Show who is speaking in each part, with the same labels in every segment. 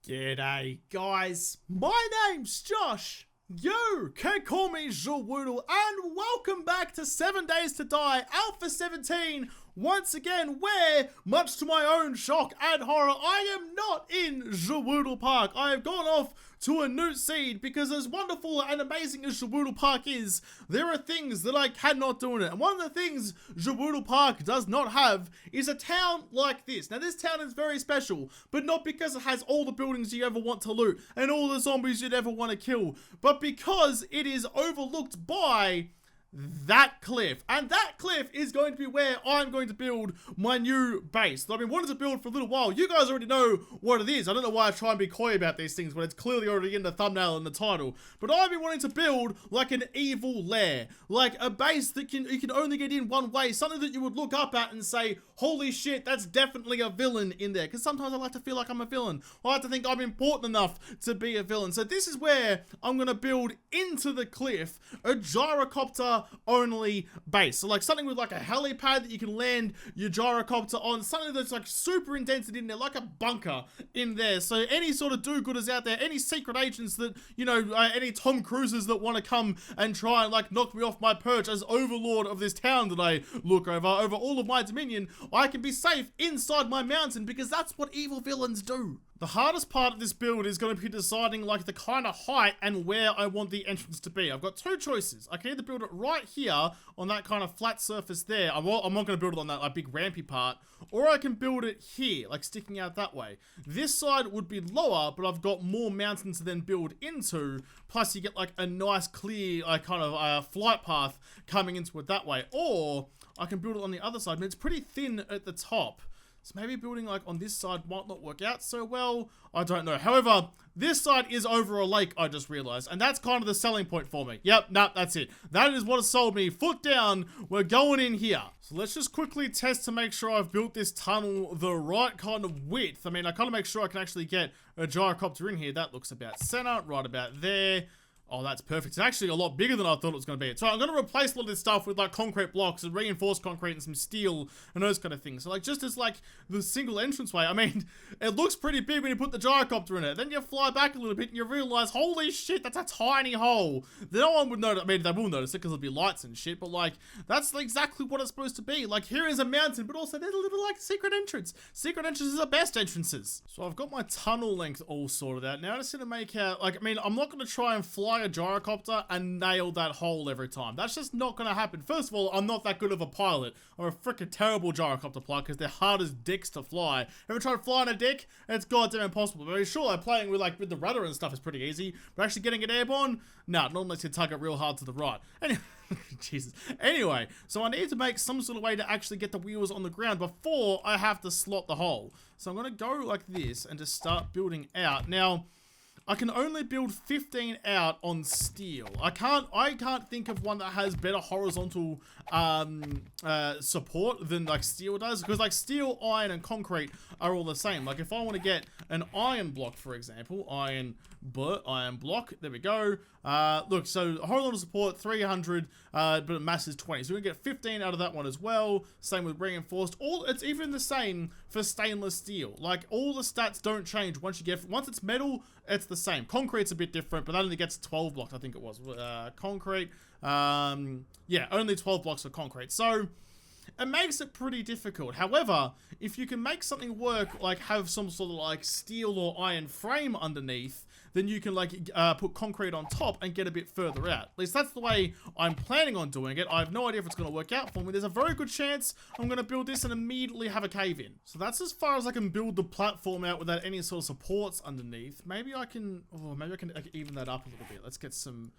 Speaker 1: G'day guys, my name's Josh. You can call me Zhawoodle, and welcome back to 7 Days to Die Alpha 17 once again, where, much to my own shock and horror, I am not in Zhawoodle Park. I have gone off to a new seed because as wonderful and amazing as Zhawoodle Park is, there are things that I cannot do in it. And one of the things Zhawoodle Park does not have is a town like this. Now this town is very special, but not because it has all the buildings you ever want to loot and all the zombies you'd ever want to kill, but because it is overlooked by that cliff. And that cliff is going to be where I'm going to build my new base that I've been wanting to build for a little while. You guys already know what it is. I don't know why I try and be coy about these things when it's clearly already in the thumbnail and the title. But I've been wanting to build like an evil lair. Like a base that you can only get in one way. Something that you would look up at and say, holy shit, that's definitely a villain in there. Because sometimes I like to feel like I'm a villain. I like to think I'm important enough to be a villain. So this is where I'm going to build into the cliff a gyrocopter only base. So like something with like a helipad that you can land your gyrocopter on, something that's like super indented in there, like a bunker in there. So any sort of do-gooders out there, any secret agents that, you know, any Tom Cruises that want to come and try and like knock me off my perch as overlord of this town that I look over all of my dominion, I can be safe inside my mountain because that's what evil villains do. The hardest part of this build is going to be deciding like the kind of height and where I want the entrance to be. I've got two choices. I can either build it right here on that kind of flat surface there. I'm not going to build it on that like big rampy part, or I can build it here, like sticking out that way. This side would be lower, but I've got more mountains to then build into. Plus you get like a nice clear kind of flight path coming into it that way. Or I can build it on the other side, but it's pretty thin at the top. So maybe building like on this side might not work out so well. I don't know. However, this side is over a lake, I just realized. And that's kind of the selling point for me. Yep, nah, that's it. That is what has sold me. Foot down, we're going in here. So let's just quickly test to make sure I've built this tunnel the right kind of width. I mean, I kind of make sure I can actually get a gyrocopter in here. That looks about center, right about there. Oh, that's perfect. It's actually a lot bigger than I thought it was going to be. So I'm going to replace a lot of this stuff with like concrete blocks and reinforced concrete and some steel and those kind of things. So like just as like the single entranceway, I mean, it looks pretty big when you put the gyrocopter in it. Then you fly back a little bit and you realize, holy shit, that's a tiny hole. No one would notice. I mean, they will notice it because there'll be lights and shit, but like that's exactly what it's supposed to be. Like here is a mountain, but also there's a little like secret entrance. Secret entrances are best entrances. So I've got my tunnel length all sorted out. Now I just need to make out, like, I mean, I'm not going to try and fly a gyrocopter and nail that hole every time. That's just not going to happen. First of all, I'm not that good of a pilot. I'm a freaking terrible gyrocopter pilot because they're hard as dicks to fly. Ever tried flying a dick? It's goddamn impossible. But sure, playing with like with the rudder and stuff is pretty easy, but actually getting it airborne, nah, not unless you tug it real hard to the right. Anyway, Jesus. Anyway, so I need to make some sort of way to actually get the wheels on the ground before I have to slot the hole. So I'm going to go like this and just start building out. Now, I can only build 15 out on steel. I can't think of one that has better horizontal support than like steel does, because like steel, iron, and concrete are all the same. Like if I want to get an iron block, for example, iron block, there we go. Look, so horizontal support 300, but mass is 20. So we can get 15 out of that one as well. Same with reinforced. It's even the same for stainless steel. Like all the stats don't change once it's metal, it's the same. Concrete's a bit different, but that only gets 12 blocks, I think it was. Concrete, yeah, only 12 blocks for concrete. So it makes it pretty difficult. However, if you can make something work, like have some sort of like steel or iron frame underneath, then you can like put concrete on top and get a bit further out. At least that's the way I'm planning on doing it. I have no idea if it's going to work out for me. There's a very good chance I'm going to build this and immediately have a cave in. So that's as far as I can build the platform out without any sort of supports underneath. Maybe I can, like, even that up a little bit. Let's get some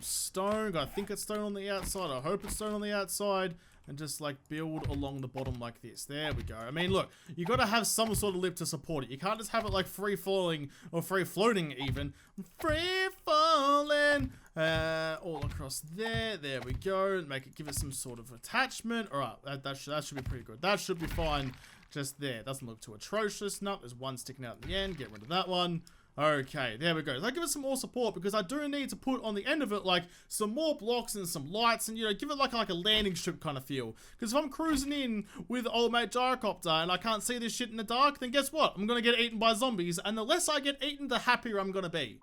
Speaker 1: stone. I think it's stone on the outside. I hope it's stone on the outside. And just like build along the bottom like this. There we go. I mean, look, you got to have some sort of lip to support it. You can't just have it like free falling or free floating even. Free falling all across there. There we go. Give it some sort of attachment. All right, that should be pretty good. That should be fine. Just there. Doesn't look too atrocious. No, there's one sticking out in the end. Get rid of that one. Okay, there we go. That gives us some more support because I do need to put on the end of it like some more blocks and some lights and, you know, give it like a landing strip kind of feel. Because if I'm cruising in with old mate Gyrocopter and I can't see this shit in the dark, then guess what? I'm gonna get eaten by zombies, and the less I get eaten, the happier I'm gonna be.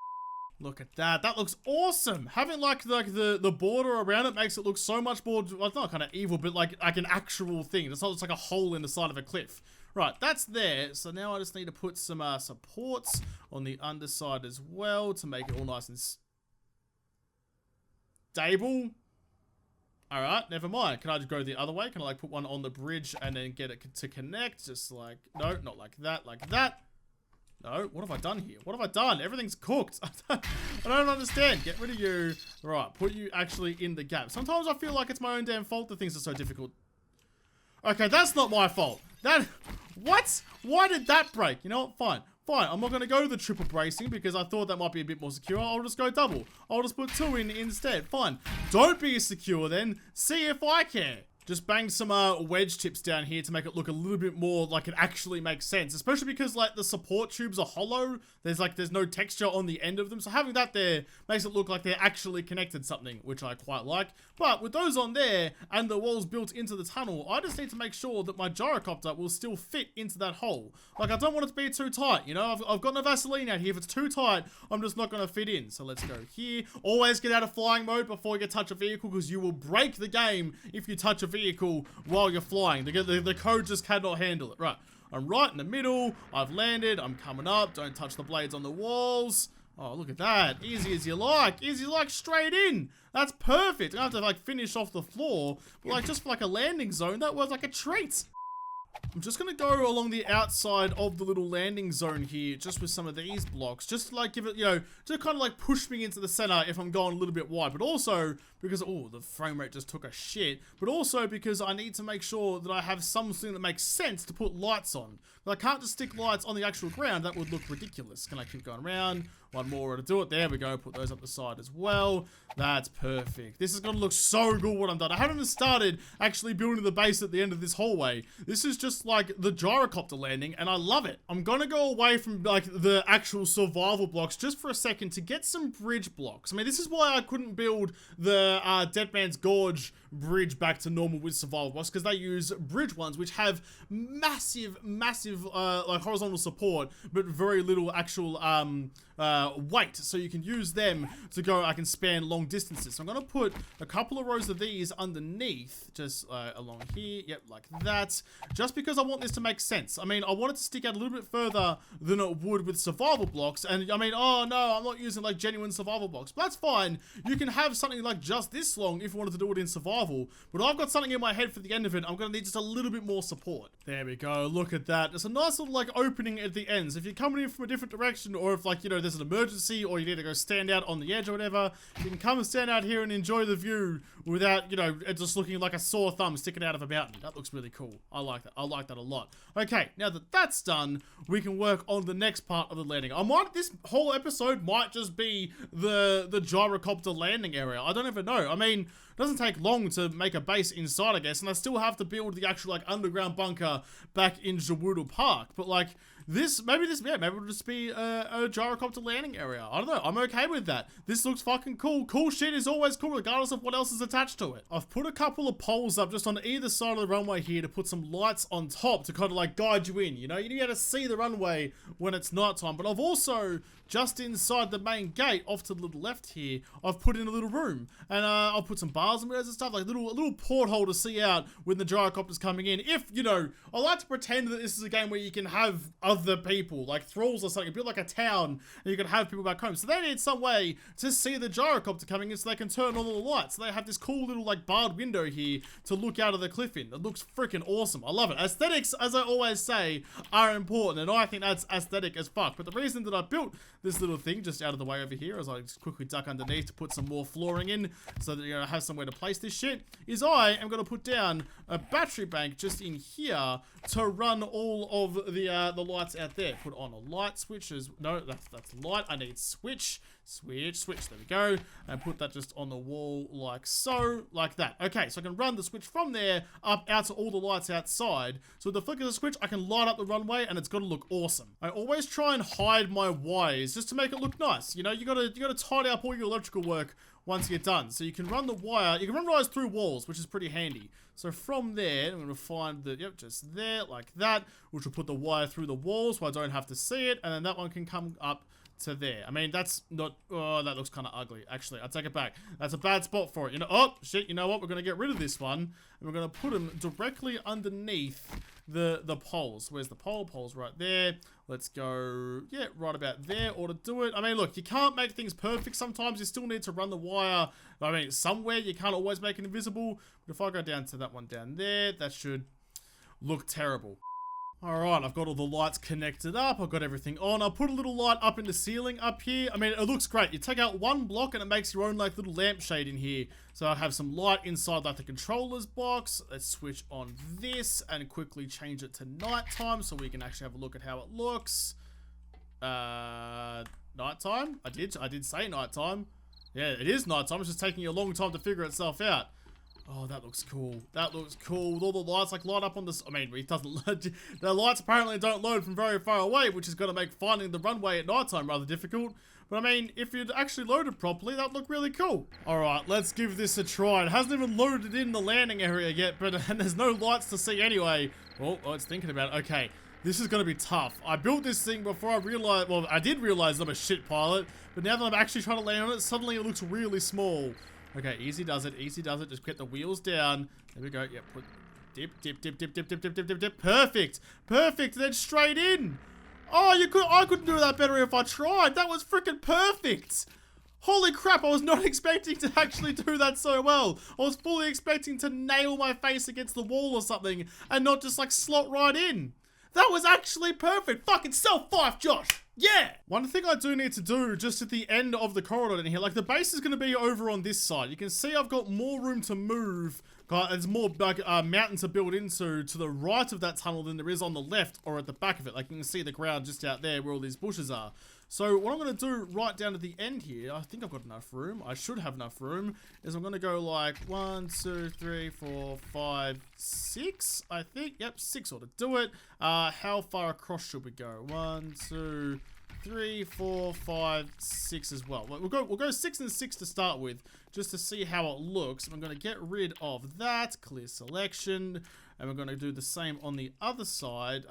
Speaker 1: Look at that. That looks awesome. Having like the border around it makes it look so much more, well, it's not kind of evil, but like an actual thing. It's not just like a hole in the side of a cliff. Right, that's there. So now I just need to put some supports on the underside as well to make it all nice and stable. All right, never mind. Can I just go the other way? Can I like put one on the bridge and then get it to connect? Just like, no, not like that, like that. No, what have I done here? What have I done? Everything's cooked. I don't understand. Get rid of you. Right, put you actually in the gap. Sometimes I feel like it's my own damn fault that things are so difficult. Okay, that's not my fault. What? Why did that break? You know what? Fine. Fine. I'm not going to go the triple bracing because I thought that might be a bit more secure. I'll just go double. I'll just put 2 in instead. Fine. Don't be secure then. See if I care. Just bang some wedge tips down here to make it look a little bit more like it actually makes sense. Especially because like the support tubes are hollow. There's no texture on the end of them. So having that there makes it look like they're actually connected something, which I quite like. But with those on there and the walls built into the tunnel, I just need to make sure that my gyrocopter will still fit into that hole. Like I don't want it to be too tight, you know? I've got no Vaseline out here. If it's too tight, I'm just not going to fit in. So let's go here. Always get out of flying mode before you touch a vehicle because you will break the game if you touch a vehicle while you're flying. The code just cannot handle it. Right. I'm right in the middle. I've landed. I'm coming up. Don't touch the blades on the walls. Oh, look at that. Easy as you like. Easy like straight in. That's perfect. I have to like finish off the floor. But like just for like a landing zone, that was like a treat. I'm just going to go along the outside of the little landing zone here, just with some of these blocks, just to like give it, you know, to kind of like push me into the center if I'm going a little bit wide, but also because, oh, the frame rate just took a shit, but also because I need to make sure that I have something that makes sense to put lights on. I can't just stick lights on the actual ground, that would look ridiculous. Can I keep going around? One more to do it. There we go. Put those up the side as well. That's perfect. This is going to look so good when I'm done. I haven't even started actually building the base at the end of this hallway. This is just like the gyrocopter landing and I love it. I'm going to go away from like the actual survival blocks just for a second to get some bridge blocks. I mean, this is why I couldn't build the Dead Man's Gorge bridge back to normal with survival blocks, because they use bridge ones which have massive like horizontal support but very little actual weight, so you can use them to go, I can span long distances. So I'm going to put a couple of rows of these underneath, just along here, yep, like that, just because I want this to make sense. I mean, I want it to stick out a little bit further than it would with survival blocks, and I mean, oh no, I'm not using like genuine survival blocks, but that's fine. You can have something like just this long if you wanted to do it in survival, but I've got something in my head for the end of it. I'm going to need just a little bit more support. There we go, look at that. It's a nice little like opening at the ends. If you're coming in from a different direction, or if like, you know, there's an emergency or you need to go stand out on the edge or whatever, you can come and stand out here and enjoy the view without, you know, it just looking like a sore thumb sticking out of a mountain. That looks really cool. I like that. I like that a lot. Okay, now that that's done, we can work on the next part of the landing. This whole episode might just be the gyrocopter landing area. I don't even know. I mean, it doesn't take long to make a base inside, I guess, and I still have to build the actual like underground bunker back in Jawoodle Park. But like maybe it'll just be a gyrocopter landing area. I don't know. I'm okay with that. This looks fucking cool. Cool shit is always cool, regardless of what else is attached to it. I've put a couple of poles up just on either side of the runway here to put some lights on top to kind of like guide you in. You know, you need to see the runway when it's nighttime. But I've also, just inside the main gate, off to the little left here, I've put in a little room, and I'll put some bars and mirrors and stuff, like a little porthole to see out when the gyrocopter's coming in. If, you know, I like to pretend that this is a game where you can have other people, like thralls or something, build like a town, and you can have people back home. So they need some way to see the gyrocopter coming in so they can turn on all the lights. So they have this cool little like barred window here to look out of the cliff in. It looks freaking awesome. I love it. Aesthetics, as I always say, are important, and I think that's aesthetic as fuck. But the reason that I built this little thing just out of the way over here, as I just quickly duck underneath to put some more flooring in so that, you know, I have somewhere to place this shit, is I am going to put down a battery bank just in here to run all of the lights lights out there. Put on a light switch as, no, that's light. I need switch. Switch, there we go. And put that just on the wall like so, like that. Okay, so I can run the switch from there up out to all the lights outside. So with the flick of the switch, I can light up the runway and it's gonna look awesome. I always try and hide my wires just to make it look nice. You know, you gotta tidy up all your electrical work once you're done. So you can run the wire, you can run wires through walls, which is pretty handy. So from there, I'm going to find the, yep, just there, like that, which will put the wire through the walls so I don't have to see it, and then that one can come up to there. I mean, that's not, oh, that looks kind of ugly. Actually, I'll take it back. That's a bad spot for it. You know, oh, shit, you know what? We're going to get rid of this one, and we're going to put them directly underneath the poles. Where's the pole? Pole's right there. Let's go, yeah, right about there, or to do it. I mean, look, you can't make things perfect sometimes. You still need to run the wire, I mean, somewhere. You can't always make it invisible. But if I go down to that one down there, that should look terrible. Alright, I've got all the lights connected up, I've got everything on. I'll put a little light up in the ceiling up here. I mean, it looks great. You take out one block and it makes your own like little lampshade in here. So I have some light inside like the controller's box. Let's switch on this and quickly change it to nighttime so we can actually have a look at how it looks. Nighttime? I did say nighttime. Yeah, it is nighttime. It's just taking you a long time to figure itself out. Oh, that looks cool. That looks cool. With all the lights like light up on this. I mean, it doesn't load. The lights apparently don't load from very far away, which is going to make finding the runway at nighttime rather difficult. But I mean, if you'd actually loaded properly, that'd look really cool. Alright, let's give this a try. It hasn't even loaded in the landing area yet, but and there's no lights to see anyway. Oh, it's thinking about it. Okay, this is going to be tough. I built this thing before I realized, well, I did realize I'm a shit pilot, but now that I'm actually trying to land on it, suddenly it looks really small. Okay, easy does it, easy does it. Just get the wheels down. There we go. Yep, put dip. Perfect. Perfect. Then straight in. Oh, I couldn't do that better if I tried. That was freaking perfect. Holy crap, I was not expecting to actually do that so well. I was fully expecting to nail my face against the wall or something and not just like slot right in. That was actually perfect. Fucking self-five, Josh. Yeah! One thing I do need to do just at the end of the corridor in here, like the base is going to be over on this side. You can see I've got more room to move. There's more like mountain to build into to the right of that tunnel than there is on the left or at the back of it. Like you can see the ground just out there where all these bushes are. So what I'm going to do right down at the end here, I think I've got enough room. I should have enough room. Is I'm going to go like 1, 2, 3, 4, 5, 6. I think. Yep, 6 ought to do it. How far across should we go? 1, 2, 3, 4, 5, 6 as well. We'll go 6 and 6 to start with, just to see how it looks. I'm going to get rid of that. Clear selection. And we're going to do the same on the other side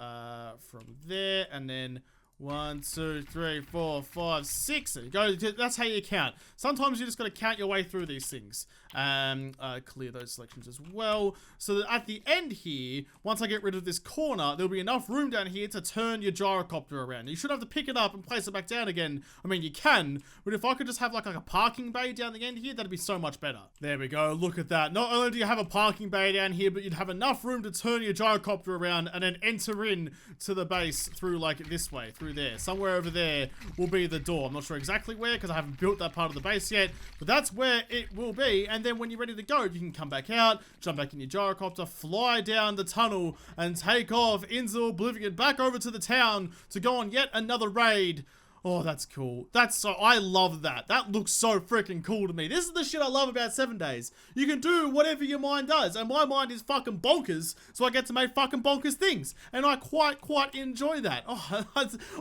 Speaker 1: from there. And then 1, 2, 3, 4, 5, 6. There you go. That's how you count. Sometimes you just got to count your way through these things. Clear those selections as well. So that at the end here, once I get rid of this corner, there'll be enough room down here to turn your gyrocopter around. You should have to pick it up and place it back down again. I mean, you can, but if I could just have like a parking bay down the end here, that'd be so much better. There we go. Look at that. Not only do you have a parking bay down here, but you'd have enough room to turn your gyrocopter around and then enter in to the base through like this way, through there. Somewhere over there will be the door. I'm not sure exactly where because I haven't built that part of the base yet, but that's where it will be. And then when you're ready to go, you can come back out, jump back in your gyrocopter, fly down the tunnel and take off into oblivion back over to the town to go on yet another raid. Oh, that's cool. I love that. That looks so freaking cool to me. This is the shit I love about 7 days. You can do whatever your mind does, and my mind is fucking bonkers, so I get to make fucking bonkers things, and I quite enjoy that. Oh,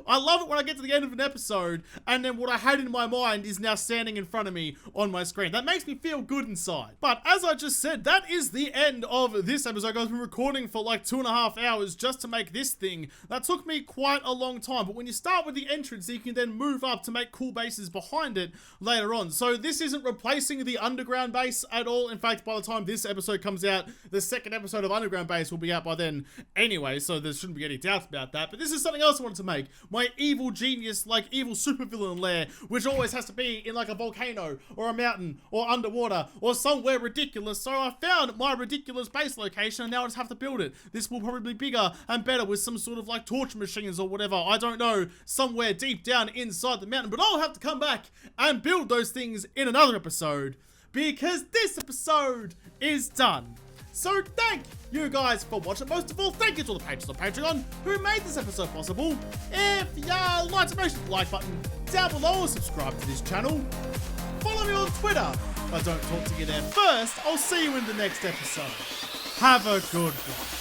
Speaker 1: I love it when I get to the end of an episode, and then what I had in my mind is now standing in front of me on my screen. That makes me feel good inside. But as I just said, that is the end of this episode. I've been recording for like 2.5 hours just to make this thing. That took me quite a long time, but when you start with the entrance, you can then move up to make cool bases behind it later on. So this isn't replacing the underground base at all. In fact, by the time this episode comes out, the second episode of Underground Base will be out by then anyway, so there shouldn't be any doubts about that. But this is something else I wanted to make. My evil genius, like evil supervillain lair, which always has to be in like a volcano or a mountain or underwater or somewhere ridiculous. So I found my ridiculous base location and now I just have to build it. This will probably be bigger and better with some sort of like torture machines or whatever. I don't know, somewhere deep down inside the mountain, but I'll have to come back and build those things in another episode because this episode is done. So thank you guys for watching. Most of all, thank you to all the patrons on Patreon who made this episode possible. If you like to make sure the like button down below and subscribe to this channel. Follow me on Twitter. If I don't talk to you there first, I'll see you in the next episode. Have a good one.